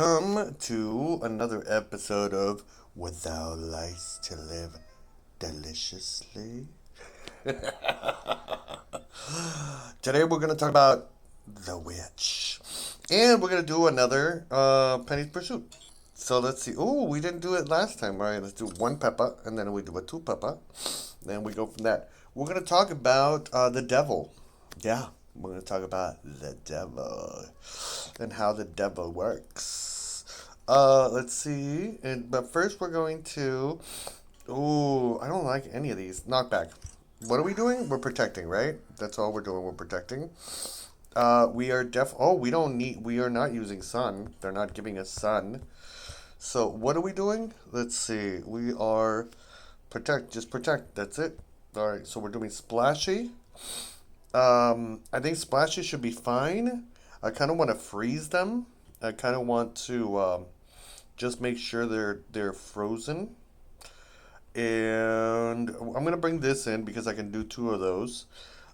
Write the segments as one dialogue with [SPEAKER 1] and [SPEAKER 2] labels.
[SPEAKER 1] welcome to another episode of What Thou Likes to Live Deliciously. Today we're going to talk about The Witch. And we're going to do another Penny's Pursuit. So let's see. Oh, we didn't do it last time, right? Let's do one pepper, and then we do a two pepper. Then we go from that. We're going to talk about the devil. Yeah, we're going to talk about the devil and how the devil works. Let's see. But first, we're going to. Oh, I don't like any of these. Knockback. What are we doing? We're protecting, right? That's all we're doing. We're protecting. We are def. Oh, we don't need. We are not using sun. They're not giving us sun. So what are we doing? Let's see. We are protect. Just protect. That's it. All right. So we're doing splashy. I think splashes should be fine. I kind of want to freeze them. I kind of want to just make sure they're frozen. And I'm gonna bring this in because I can do two of those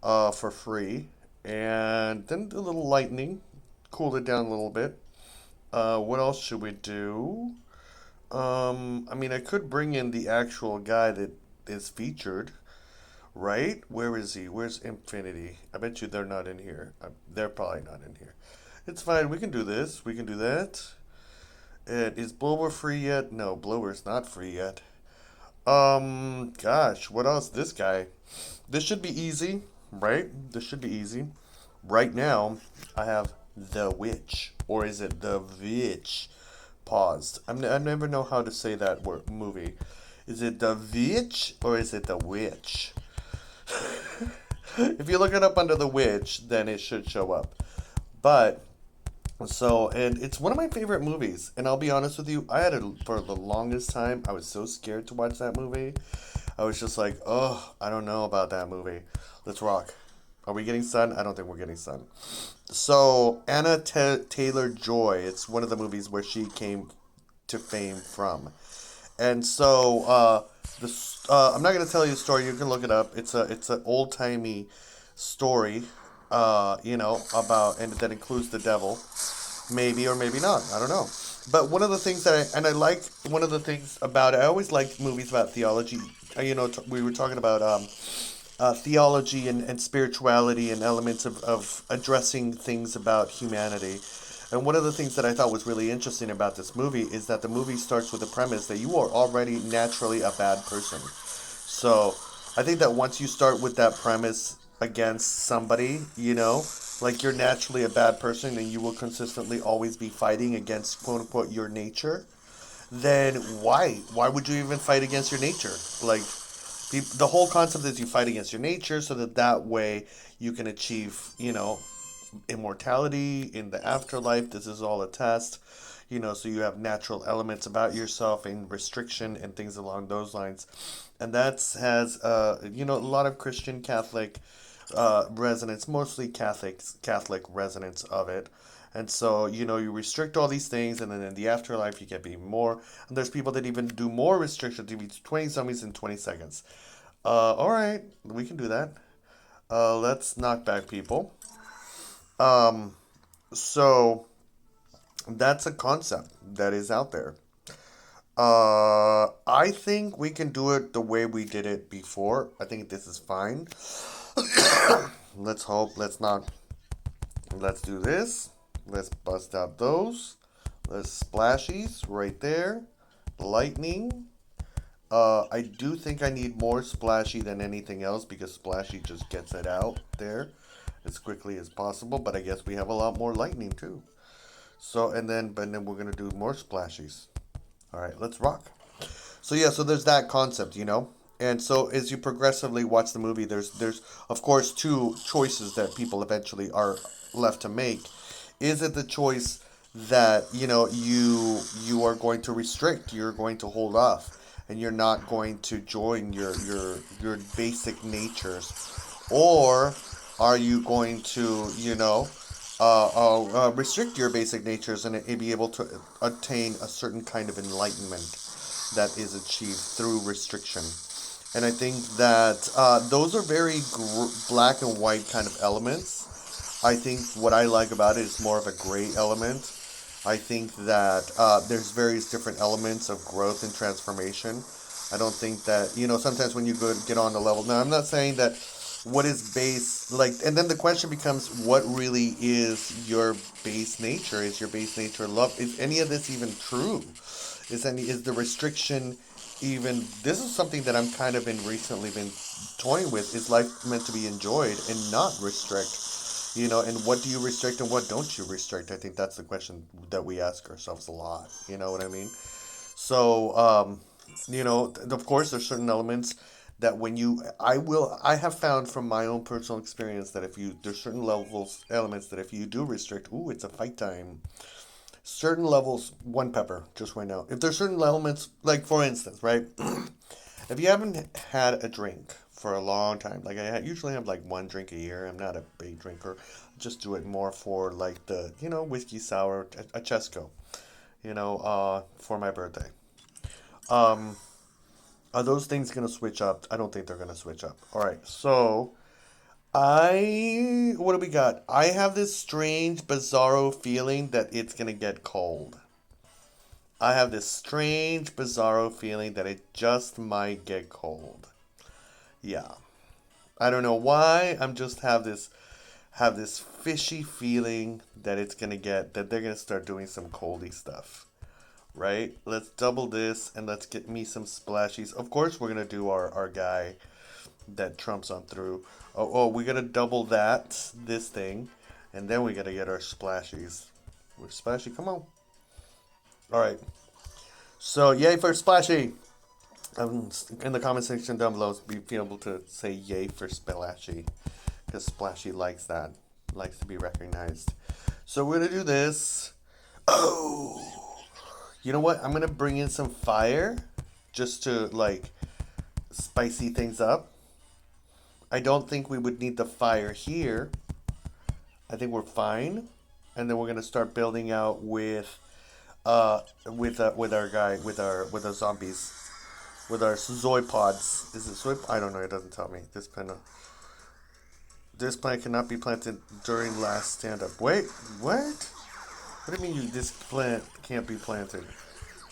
[SPEAKER 1] for free. And then a little lightning, cool it down a little bit. What else should we do? I mean, I could bring in the actual guy that is featured. Right? Where is he? Where's Infinity? I bet you they're not in here. They're probably not in here. It's fine. We can do this. We can do that. And is Blower free yet? No, Blower's not free yet. Gosh, what else? This guy. This should be easy, right? This should be easy. Right now, I have the witch, or is it the witch? Paused. I never know how to say that word movie. Is it the witch or is it the witch? If you look it up under the witch, then it should show up. But and it's one of my favorite movies. And I'll be honest with you, I had it for the longest time. I was so scared to watch that movie. I was just like, oh, I don't know about that movie. Let's rock. Are we getting sun? I don't think we're getting sun. So Anna Taylor Joy. It's one of the movies where she came to fame from. And so I'm not gonna tell you a story. You can look it up. It's an old timey story, about and that includes the devil, maybe or maybe not. I don't know. But one of the things I like one of the things about it. I always liked movies about theology. We were talking about theology and spirituality and elements of addressing things about humanity. And one of the things that I thought was really interesting about this movie is that the movie starts with the premise that you are already naturally a bad person. So I think that once you start with that premise against somebody, like you're naturally a bad person and you will consistently always be fighting against quote unquote your nature, then why? Why would you even fight against your nature? Like, the whole concept is you fight against your nature so that way you can achieve, immortality in the afterlife. This is all a test, so you have natural elements about yourself and restriction and things along those lines. And that has, a lot of Christian Catholic resonance, mostly Catholic resonance of it. And so, you restrict all these things, and then in the afterlife, you get even more. And there's people that even do more restrictions, even 20 zombies in 20 seconds. All right, we can do that. Let's knock back people. Um, so that's a concept that is out there. I think we can do it the way we did it before. I think this is fine. Let's hope. Let's not. Let's do this. Let's bust out those. Let's splashies right there. Lightning. I do think I need more splashy than anything else because splashy just gets it out there as quickly as possible. But I guess we have a lot more lightning too. So but then we're gonna do more splashies. All right, let's rock. So yeah, so there's that concept, And so as you progressively watch the movie, there's of course two choices that people eventually are left to make. Is it the choice that, you are going to restrict, you're going to hold off, and you're not going to join your basic natures, or are you going to, restrict your basic natures and be able to attain a certain kind of enlightenment that is achieved through restriction. And I think that those are very black and white kind of elements. I think what I like about it is more of a gray element. I think that there's various different elements of growth and transformation. I don't think that, sometimes when you go get on the level. Now, I'm not saying that what is base, like, and then the question becomes what really is your base nature? Is your base nature love? Is any of this even true? Is the restriction even, this is something that I'm kind of been recently been toying with. Is life meant to be enjoyed and not restrict? And what do you restrict and what don't you restrict? I think that's the question that we ask ourselves a lot. You know what I mean? So, of course, there's certain elements that when I have found from my own personal experience that there's certain elements that if you do restrict, ooh, it's a fight time. Certain levels, one pepper, just right now. If there's certain elements, like for instance, right? If you haven't had a drink for a long time, like usually have like one drink a year. I'm not a big drinker. Just do it more for like the, whiskey sour, a Chesco, for my birthday. Um, are those things gonna switch up? I don't think they're gonna switch up. All right, so what do we got? I have this strange, bizarro feeling that it's gonna get cold. I have this strange, bizarro feeling that it just might get cold. Yeah. I don't know why. I'm just have this fishy feeling that they're gonna start doing some coldy stuff. Right? Let's double this and let's get me some splashies. Of course we're gonna do our guy that trumps on through. Oh, we gotta double this thing, and then we gotta get our splashies. We're splashy, come on. Alright. So yay for splashy. In the comment section down below, be able to say yay for splashy. Because Splashy likes that. Likes to be recognized. So we're gonna do this. Oh, you know what? I'm gonna bring in some fire, just to like spicy things up. I don't think we would need the fire here. I think we're fine. And then we're gonna start building out with our guy with our zombies, with our zoy pods. Is it zoy? I don't know. It doesn't tell me. This plant cannot be planted during last stand up. Wait, what? What do you mean this plant can't be planted?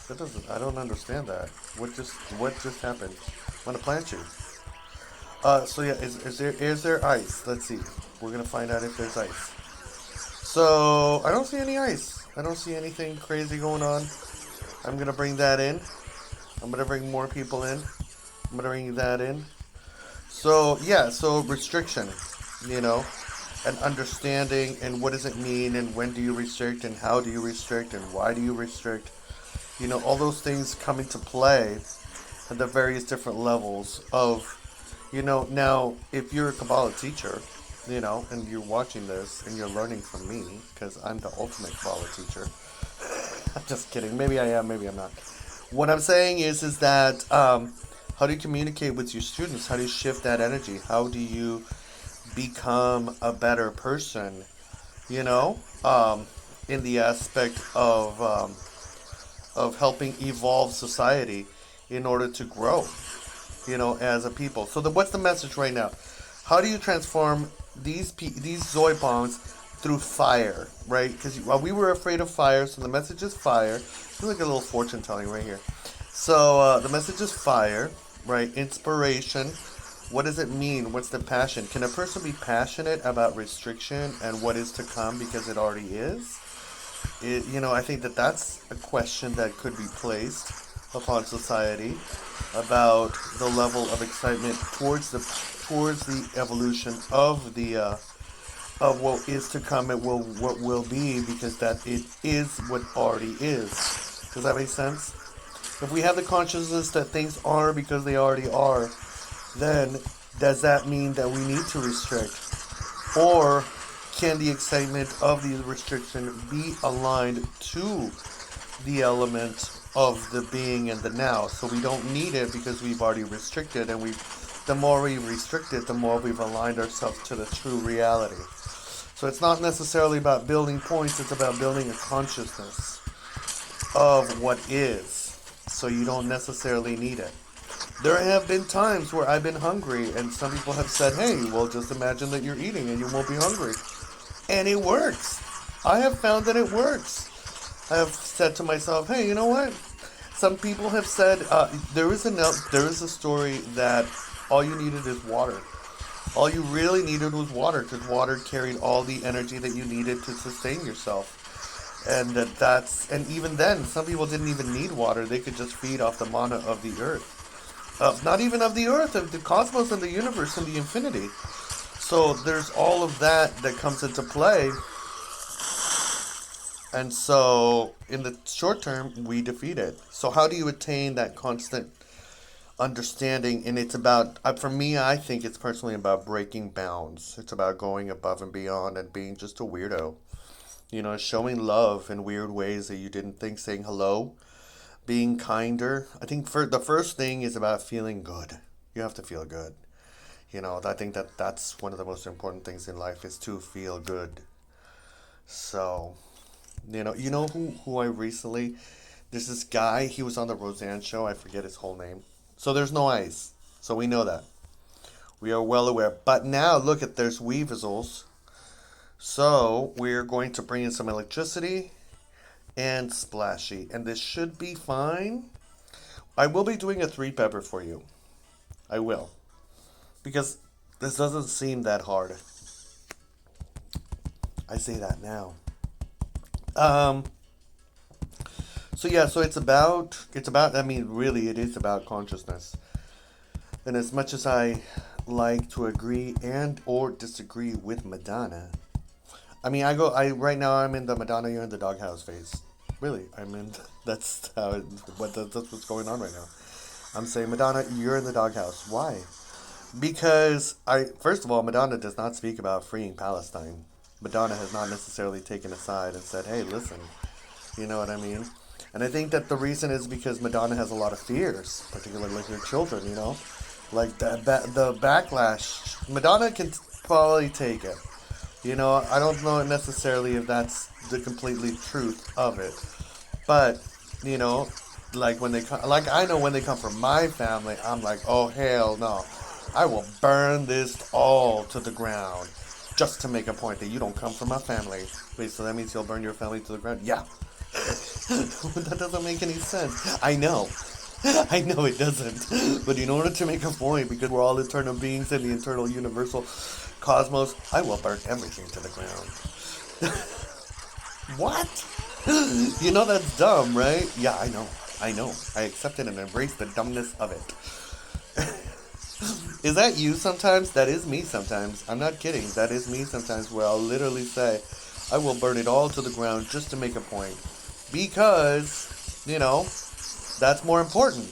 [SPEAKER 1] That doesn't. I don't understand that. What just happened? I'm gonna plant you. So yeah, is there ice? Let's see. We're gonna find out if there's ice. So I don't see any ice. I don't see anything crazy going on. I'm gonna bring that in. I'm gonna bring more people in. I'm gonna bring that in. So yeah, so restriction, you know, and understanding and what does it mean and when do you restrict and how do you restrict and why do you restrict, all those things come into play at the various different levels of, now if you're a Kabbalah teacher, and you're watching this and you're learning from me because I'm the ultimate Kabbalah teacher. I'm just kidding. Maybe I am, maybe I'm not. What I'm saying is that how do you communicate with your students? How do you shift that energy? How do you become a better person? You know, in the aspect of helping evolve society in order to grow. As a people. So what's the message right now? How do you transform these Zoe bombs through fire, right? Because we were afraid of fire, so the message is fire. It's like a little fortune telling right here. So the message is fire, right? Inspiration. What does it mean? What's the passion? Can a person be passionate about restriction and what is to come because it already is? I think that's a question that could be placed upon society about the level of excitement towards the evolution of what is to come. What will be, because that it is what already is. Does that make sense? If we have the consciousness that things are because they already are, then does that mean that we need to restrict? Or can the excitement of the restriction be aligned to the element of the being and the now? So we don't need it because we've already restricted, and the more we restrict it, the more we've aligned ourselves to the true reality. So it's not necessarily about building points, it's about building a consciousness of what is. So you don't necessarily need it. There have been times where I've been hungry and some people have said, hey, well, just imagine that you're eating and you won't be hungry. And it works. I have found that it works. I have said to myself, hey, you know what? Some people have said there is a story that all you needed is water. All you really needed was water because water carried all the energy that you needed to sustain yourself. And and even then, some people didn't even need water. They could just feed off the mana of the earth. Not even of the earth, of the cosmos and the universe and the infinity. So there's all of that that comes into play. And so in the short term, we defeat it. So how do you attain that constant understanding? And it's about, for me, I think it's personally about breaking bounds. It's about going above and beyond and being just a weirdo. Showing love in weird ways that you didn't think, saying hello, being kinder. I think for the first thing is about feeling good. You have to feel good. I think that's one of the most important things in life is to feel good. So, who I recently, there's this guy, he was on the Roseanne show, I forget his whole name. So there's no ice. So we know that. We are well aware. But now look at there's weevils. So we're going to bring in some electricity and splashy. And this should be fine. I will be doing a three pepper for you. I will. Because this doesn't seem that hard. I say that now. Um, so yeah, so it's about I mean really it is about consciousness. And as much as I like to agree and or disagree with Madonna, I mean I right now I'm in the Madonna you're in the doghouse phase. Really, I'm in that's how that's what's going on right now. I'm saying Madonna, you're in the doghouse. Why? Because I first of all, Madonna does not speak about freeing Palestine. Madonna has not necessarily taken a side and said, "Hey, listen," you know what I mean? And I think that the reason is because Madonna has a lot of fears, particularly with her children. Like the backlash. Madonna can probably take it. I don't know necessarily if that's the completely truth of it, but you know, like when they come, like I know when they come from my family, I'm like, oh hell no, I will burn this all to the ground, just to make a point that you don't come from my family. Wait, so that means you'll burn your family to the ground? Yeah, that doesn't make any sense. I know. I know it doesn't. But in order to make a point, because we're all eternal beings in the eternal universal cosmos, I will burn everything to the ground. What? That's dumb, right? Yeah, I know. I know. I accept it and embrace the dumbness of it. Is that you sometimes? That is me sometimes. I'm not kidding. That is me sometimes where I'll literally say, I will burn it all to the ground just to make a point. Because, that's more important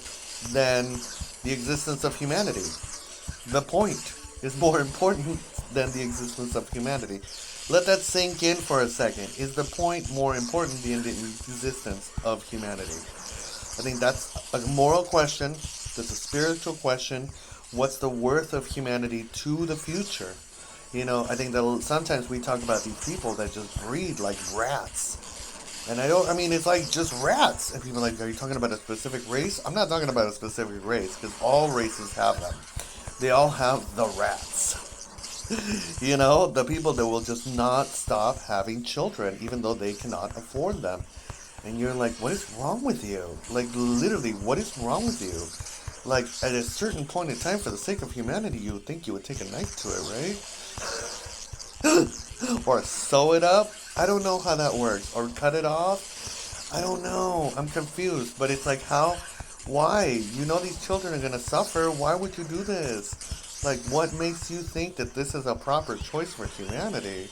[SPEAKER 1] than the existence of humanity. The point is more important than the existence of humanity. Let that sink in for a second. Is the point more important than the existence of humanity? I think that's a moral question. That's a spiritual question. What's the worth of humanity to the future? I think that sometimes we talk about these people that just breed like rats. And I mean, it's like just rats. And people are like, are you talking about a specific race? I'm not talking about a specific race, because all races have them. They all have the rats. The people that will just not stop having children, even though they cannot afford them. And you're like, what is wrong with you? Like, literally, what is wrong with you? Like, at a certain point in time, for the sake of humanity, you would think you would take a knife to it, right? Or sew it up. I don't know how that works. Or cut it off. I don't know. I'm confused. But it's like, how? Why? These children are going to suffer. Why would you do this? Like, what makes you think that this is a proper choice for humanity?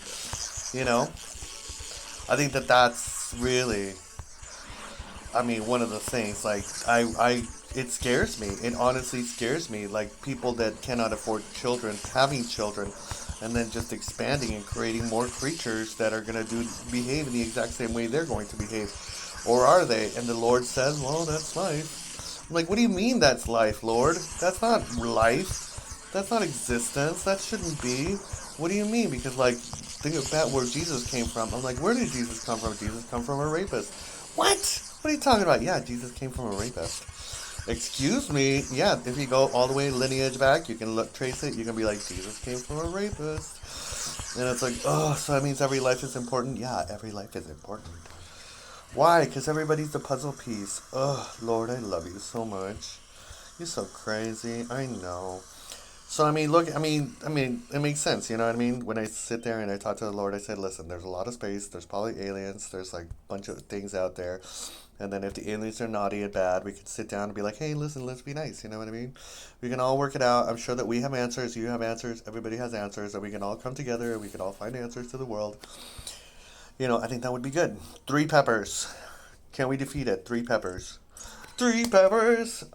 [SPEAKER 1] I think that that's really, I mean, one of the things. Like, it scares me. It honestly scares me. Like, people that cannot afford children, having children, and then just expanding and creating more creatures that are going to behave in the exact same way they're going to behave. Or are they? And the Lord says, well, that's life. I'm like, what do you mean that's life, Lord? That's not life. That's not existence. That shouldn't be. What do you mean? Because, like, think about where Jesus came from. I'm like, where did Jesus come from? Jesus come from a rapist. What? What are you talking about? Yeah, Jesus came from a rapist. Excuse me. Yeah, if you go all the way lineage back, you can trace it. You can be like, Jesus came from a rapist. And it's like, oh, so that means every life is important? Yeah, every life is important. Why? Because everybody's a puzzle piece. Oh, Lord, I love you so much. You're so crazy. I know. So I mean, look, it makes sense. You know what I mean? When I sit there and I talk to the Lord, I said, "Listen, there's a lot of space. There's probably aliens. There's like a bunch of things out there, and then if the aliens are naughty and bad, we could sit down and be like, hey, listen, let's be nice. You know what I mean? We can all work it out. I'm sure that we have answers. You have answers. Everybody has answers, and we can all come together and we can all find answers to the world. You know, I think that would be good. Three peppers. Can we defeat it? Three peppers. Three peppers.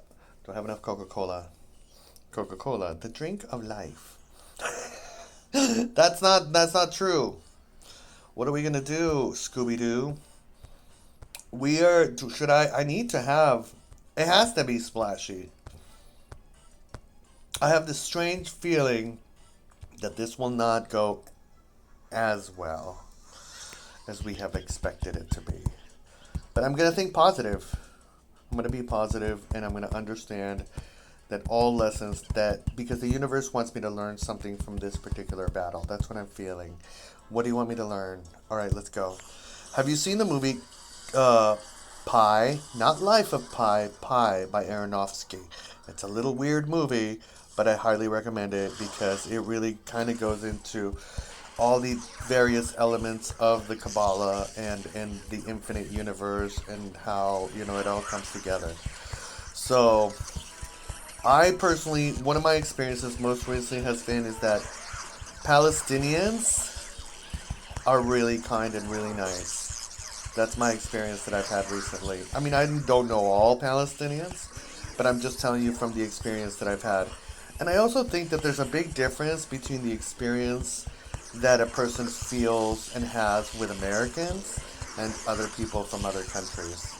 [SPEAKER 1] Don't have enough Coca Cola. Coca Cola, the drink of life. That's not true. What are we gonna do, Scooby Doo? We are. Should I? I need to have. It has to be splashy. I have this strange feeling that this will not go as well as we have expected it to be. But I'm gonna think positive. I'm gonna be positive, and I'm gonna understand that all lessons that because the universe wants me to learn something from this particular battle. That's what I'm feeling. What do you want me to learn? All right, let's go. Have you seen the movie uh, Pi? Not Life of Pi, Pi by Aronofsky. It's a little weird movie, but I highly recommend it because it really kind of goes into all the various elements of the Kabbalah and the infinite universe and how it all comes together. So I personally, one of my experiences most recently has been is that Palestinians are really kind and really nice. That's my experience that I've had recently. I mean, I don't know all Palestinians, but I'm just telling you from the experience that I've had. And I also think that there's a big difference between the experience that a person feels and has with Americans and other people from other countries.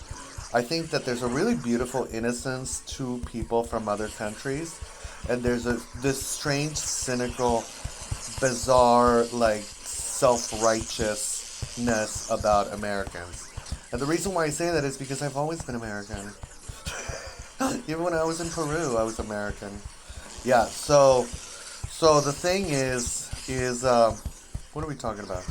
[SPEAKER 1] I think that there's a really beautiful innocence to people from other countries, and there's this strange, cynical, bizarre, like self-righteousness about Americans. And the reason why I say that is because I've always been American. Even when I was in Peru, I was American. Yeah. So the thing is what are we talking about?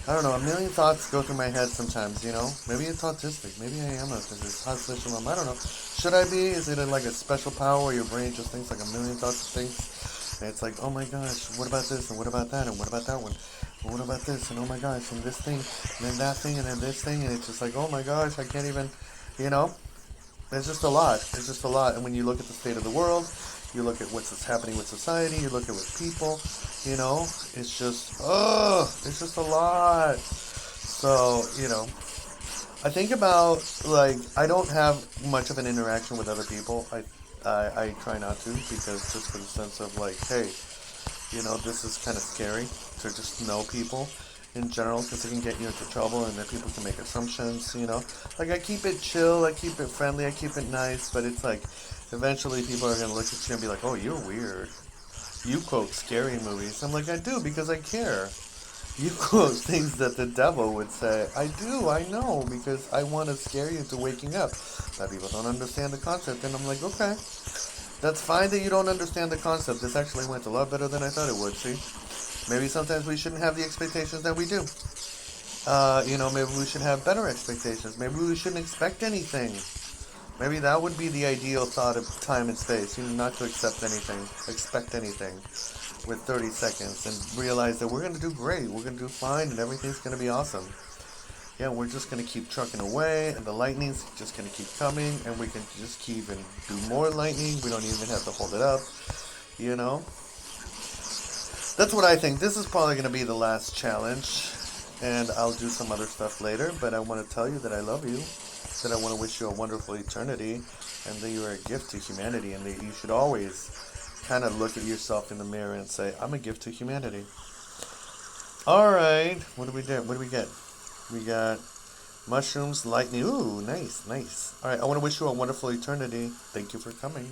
[SPEAKER 1] I don't know. A million thoughts go through my head sometimes. Maybe it's autistic. Maybe I am autistic. Autism. I don't know. Should I be? Is it like a special power where your brain just thinks like a million thoughts of things? And it's like, oh my gosh, what about this? And what about that? And what about that one? And what about this? And oh my gosh, and this thing, and then that thing, and then this thing. And it's just like, oh my gosh, I can't even, you know? It's just a lot. It's just a lot. And when you look at the state of the world, you look at what's happening with society, you look at with people, it's just a lot. So, I think about, like, I don't have much of an interaction with other people. I try not to because just for the sense of, like, hey, this is kind of scary to just know people in general because it can get you into trouble and then people can make assumptions. Like, I keep it chill, I keep it friendly, I keep it nice, but it's like eventually people are going to look at you and be like, oh, you're weird. You quote scary movies. I'm like, I do because I care. You quote things that the devil would say. I do, I know, because I want to scare you into waking up. But people don't understand the concept, and I'm like, okay. That's fine that you don't understand the concept. This actually went a lot better than I thought it would, see? Maybe sometimes we shouldn't have the expectations that we do. Maybe we should have better expectations. Maybe we shouldn't expect anything. Maybe that would be the ideal thought of time and space. Not to expect anything with 30 seconds and realize that we're going to do great. We're going to do fine and everything's going to be awesome. Yeah, we're just going to keep trucking away and the lightning's just going to keep coming and we can just keep and do more lightning. We don't even have to hold it up. That's what I think. This is probably going to be the last challenge. And I'll do some other stuff later. But I want to tell you that I love you. That I want to wish you a wonderful eternity. And that you are a gift to humanity. And that you should always kind of look at yourself in the mirror and say, I'm a gift to humanity. Alright. What do we get? We got mushrooms, lightning. Ooh, nice, nice. Alright, I want to wish you a wonderful eternity. Thank you for coming.